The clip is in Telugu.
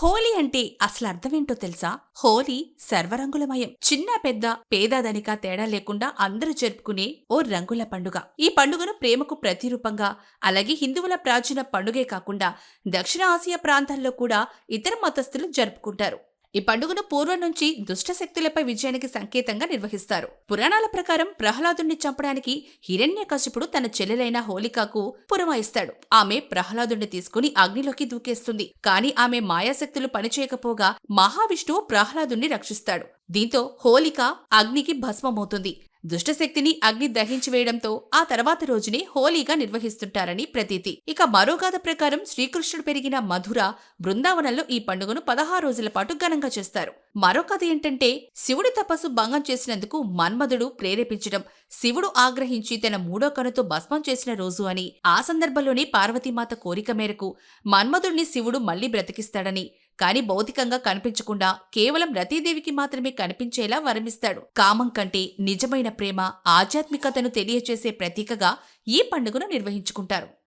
హోలీ అంటే అసలు అర్థమేంటో తెలుసా? హోలీ సర్వరంగులమయం. చిన్న పెద్ద పేద ధనిక తేడా లేకుండా అందరూ జరుపుకునే ఓ రంగుల పండుగ. ఈ పండుగను ప్రేమకు ప్రతిరూపంగా, అలాగే హిందువుల ప్రాచీన పండుగే కాకుండా దక్షిణ ఆసియా ప్రాంతాల్లో కూడా ఇతర మతస్థులు జరుపుకుంటారు. ఈ పండుగను పూర్వం నుంచి దుష్ట శక్తులపై విజయానికి సంకేతంగా నిర్వహిస్తారు. పురాణాల ప్రకారం ప్రహ్లాదుణ్ణి చంపడానికి హిరణ్యకశిపుడు తన చెల్లెలైన హోలికకు పురమాయిస్తాడు. ఆమె ప్రహ్లాదుణ్ణి తీసుకుని అగ్నిలోకి దూకేస్తుంది. కాని ఆమె మాయాశక్తులు పనిచేయకపోగా మహావిష్ణువు ప్రహ్లాదుణ్ణి రక్షిస్తాడు. దీంతో హోలిక అగ్నికి భస్మమవుతుంది. దుష్టశక్తిని అగ్ని దహించి వేయడంతో ఆ తర్వాత రోజునే హోలీగా నిర్వహిస్తుంటారని ప్రతీతి. ఇక మరో గాథ ప్రకారం శ్రీకృష్ణుడు పెరిగిన మధుర, బృందావనంలో ఈ పండుగను 16 రోజుల పాటు ఘనంగా చేస్తారు. మరో కథ ఏంటంటే, శివుడి తపస్సు భంగం చేసినందుకు మన్మధుడు ప్రేరేపించడం, శివుడు ఆగ్రహించి తన మూడో కనుతో భస్మం చేసిన రోజు అని. ఆ సందర్భంలోనే పార్వతీమాత కోరిక మేరకు మన్మధుడిని శివుడు మళ్లీ బ్రతికిస్తాడని, కాని భౌతికంగా కనిపించకుండా కేవలం రతీదేవికి మాత్రమే కనిపించేలా వరమిస్తాడు. కామం కంటే నిజమైన ప్రేమ, ఆధ్యాత్మికతను తెలియచేసే ప్రతీకగా ఈ పండుగను నిర్వహించుకుంటారు.